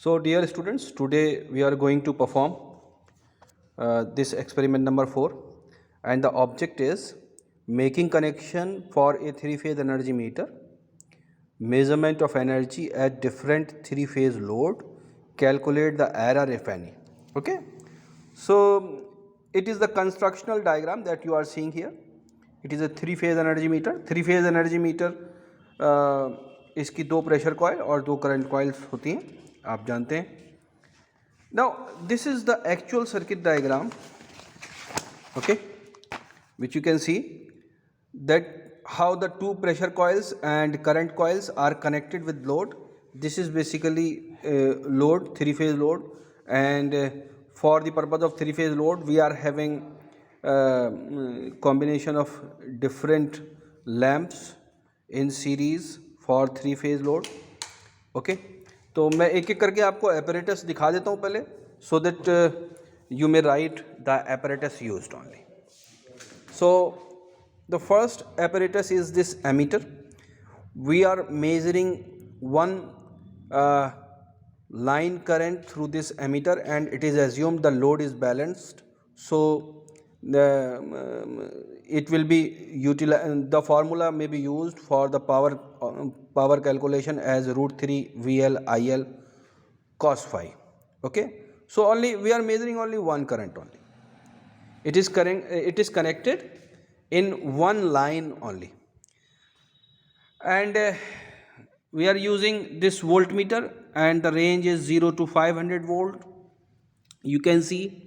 So dear students, today we are going to perform this experiment number 4, and the object is making connection for a three-phase energy meter, measurement of energy at different three-phase load, calculate the error if any. Okay, so it is the constructional diagram that you are seeing here. It is a three-phase energy meter. Three-phase energy meter इसकी दो pressure coil और दो current coils होती हैं, आप जानते हैं. Now this is the actual circuit diagram, okay, which you can see that how the two pressure coils and current coils are connected with load. This is basically load, three-phase load, and for the purpose of three-phase load we are having combination of different lamps in series for three-phase load. Okay, तो मैं एक एक करके आपको apparatus दिखा देता हूँ पहले, so that you may write the apparatus used only. So the first apparatus is this ammeter. We are measuring one line current through this ammeter, and it is assumed the load is balanced. So it will be utilized. The formula may be used for the power calculation as √3 VL IL cos phi. Okay, so only we are measuring only one current only. It is connected in one line only, and we are using this voltmeter, and the range is 0 to 500 volt. You can see,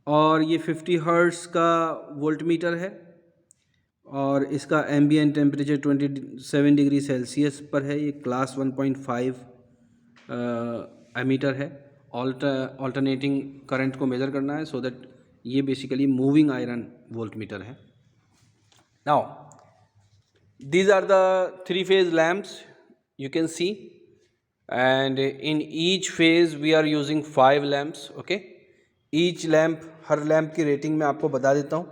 और ये 50 hertz का voltmeter है, और इसका ambient temperature 27 degree Celsius पर है. ये class 1.5 ammeter है. ऑल्टरनेटिंग करंट को मेज़र करना है, सो दैट ये बेसिकली मूविंग आयरन वोल्टमीटर है. Now these are the three-phase lamps you can see, and in each phase we are using 5 lamps. Okay, each lamp, her lamp की rating मैं आपको बता देता हूँ.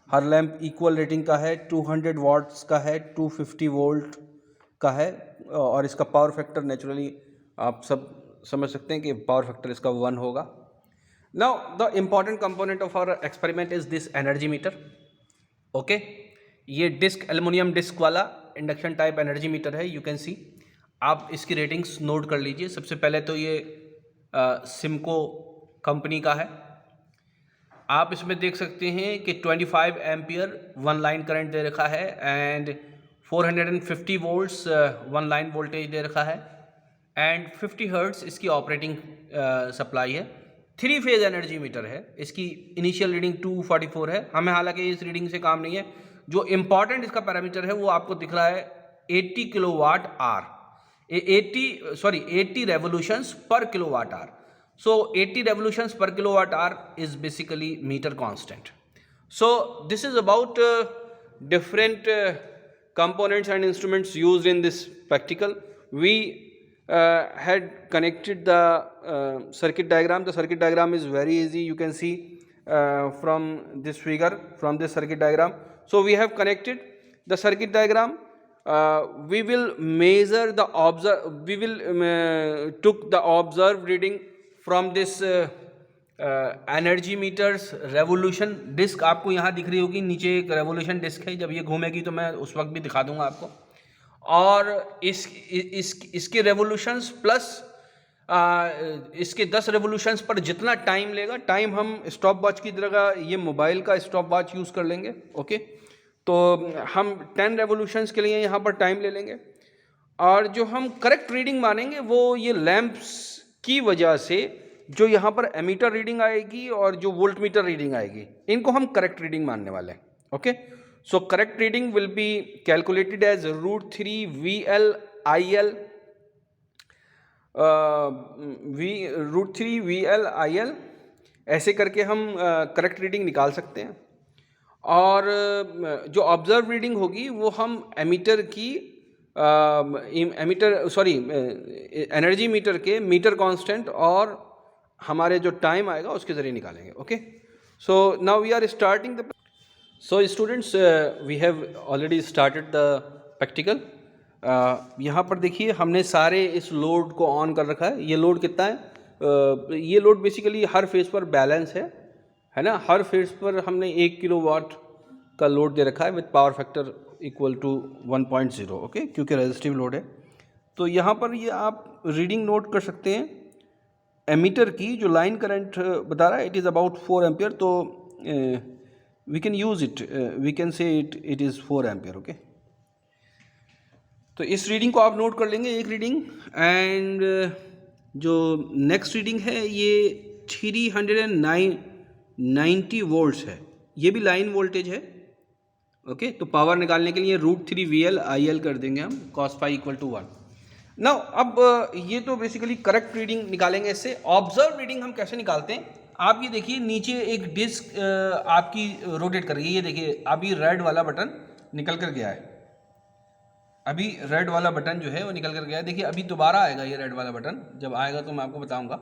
हर लैम्प इक्वल रेटिंग का है, 200 वाट्स का है, 250 वोल्ट का है, और इसका पावर फैक्टर नेचुरली आप सब समझ सकते हैं कि पावर फैक्टर इसका 1 होगा. Now the important component of our experiment is this energy meter. Okay, ये डिस्क, एल्युमिनियम डिस्क वाला इंडक्शन टाइप एनर्जी मीटर है. यू कैन सी, आप इसकी रेटिंग्स नोट कर लीजिए. सबसे पहले तो ये सिमको कंपनी का है. आप इसमें देख सकते हैं कि 25 एम्पियर वन लाइन करंट दे रखा है, and 450 volts one line voltage दे रखा है, एंड 50 हर्ट्ज़ इसकी ऑपरेटिंग सप्लाई है. थ्री फेज एनर्जी मीटर है. इसकी इनिशियल रीडिंग 244 है. हमें हालांकि इस रीडिंग से काम नहीं है. जो इम्पॉर्टेंट इसका पैरामीटर है वो आपको दिख रहा है 80 किलोवाट आर, 80 रेवोल्यूशंस पर kilowatt hour. So 80 revolutions per kilowatt hour is basically meter constant. So this is about different components and instruments used in this practical. We had connected the circuit diagram. The circuit diagram is very easy. You can see from this figure, from this circuit diagram. So we have connected the circuit diagram. We will measure the took the observed reading from this energy meters revolution disk. आपको यहाँ दिख रही होगी नीचे एक revolution disc है. जब ये घूमेगी तो मैं उस वक्त भी दिखा दूंगा आपको. और इसके रेवोल्यूशंस प्लस इसके 10 रेवोल्यूशंस पर जितना टाइम लेगा, टाइम हम स्टॉप वॉच की तरह ये मोबाइल का स्टॉप वॉच यूज़ कर लेंगे. ओके, तो हम 10 रेवोल्यूशंस के लिए यहाँ पर टाइम ले लेंगे, और जो हम करेक्ट रीडिंग मानेंगे वो ये लैंप्स की वजह से जो यहाँ पर एमीटर रीडिंग आएगी और जो वोल्ट मीटर रीडिंग आएगी, इनको हम करेक्ट रीडिंग मानने वाले हैं. Okay, so correct reading will be calculated as √3 VL IL, √3 VL IL. ऐसे करके हम करेक्ट रीडिंग निकाल सकते हैं. और जो ऑब्जर्व रीडिंग होगी वो हम एनर्जी मीटर के मीटर कांस्टेंट और हमारे जो टाइम आएगा उसके ज़रिए निकालेंगे. Okay, so now we are starting the. So students, we have already started the practical. यहाँ पर देखिए हमने सारे इस लोड को ऑन कर रखा है। ये लोड कितना है? ये लोड बेसिकली हर फेज़ पर बैलेंस है ना। हर फेज़ पर हमने 1 किलोवाट का लोड दे रखा है with power factor equal to 1.0, okay, क्योंकि रेजिस्टिव लोड है। तो यहाँ पर ये आप रीडिंग नोट कर सकते हैं। एमीटर की जो लाइन करंट बता रहा है इट इज़ अबाउट 4 एम्पियर, तो we can use it, we can say it is 4 ampere, okay. तो इस रीडिंग को आप नोट कर लेंगे, एक रीडिंग। एंड जो नेक्स्ट रीडिंग है ये 390 वोल्ट्स है, ये भी लाइन वोल्टेज है, ओके। तो पावर निकालने के लिए √3 VL IL कर देंगे हम, cos phi equal to 1। Now अब ये तो बेसिकली करेक्ट रीडिंग निकालेंगे। इससे ऑब्जर्व रीडिंग हम कैसे निकालते हैं, आप ये देखिए नीचे एक डिस्क आपकी रोटेट कर रही है, ये देखिए अभी रेड वाला बटन निकल कर गया है, अभी रेड वाला बटन जो है वो निकल कर गया है। देखिए अभी दोबारा आएगा ये रेड वाला बटन, जब आएगा तो मैं आपको बताऊंगा,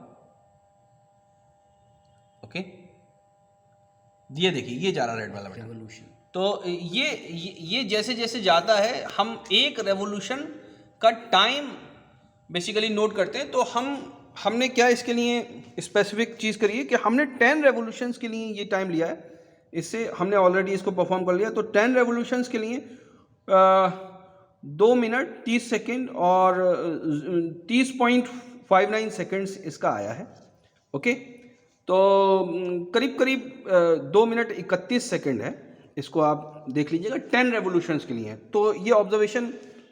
ओके। ये देखिए ये जा रहा रेड वाला बटन, रेवोल्यूशन। तो ये जैसे जैसे जाता है हम एक रेवोल्यूशन का टाइम बेसिकली नोट करते हैं। तो हमने क्या इसके लिए स्पेसिफिक चीज़ करी है कि हमने 10 रेवोल्यूशंस के लिए ये टाइम लिया है। इससे हमने ऑलरेडी इसको परफॉर्म कर लिया। तो 10 रेवोल्यूशंस के लिए 2 मिनट 30 सेकेंड और 30.59 सेकेंड्स इसका आया है, ओके। तो करीब करीब 2 मिनट 31 सेकेंड है, इसको आप देख लीजिएगा 10 रेवोल्यूशंस के लिए। तो ये ऑब्जर्वेशन,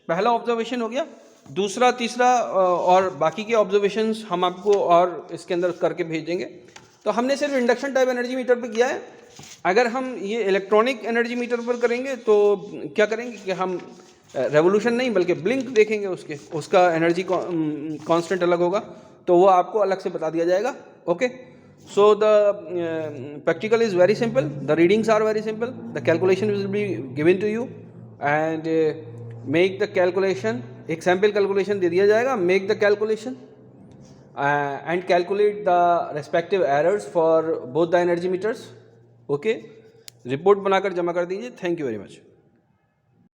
पहला ऑब्जर्वेशन हो गया। दूसरा, तीसरा और बाकी के ऑब्जर्वेशंस हम आपको और इसके अंदर करके भेजेंगे। तो हमने सिर्फ इंडक्शन टाइप एनर्जी मीटर पे किया है। अगर हम ये इलेक्ट्रॉनिक एनर्जी मीटर पर करेंगे तो क्या करेंगे कि हम रेवोल्यूशन नहीं बल्कि ब्लिंक देखेंगे, उसका एनर्जी कांस्टेंट अलग होगा, तो वो आपको अलग से बता दिया जाएगा, okay. So the practical is very simple, the readings are very simple, the calculation will be given to you and make the calculation, एक सैम्पल कैलकुलेशन दे दिया जाएगा, make the calculation and calculate the respective errors for both the energy meters, okay। Report बनाकर जमा कर दीजिए। Thank you very much.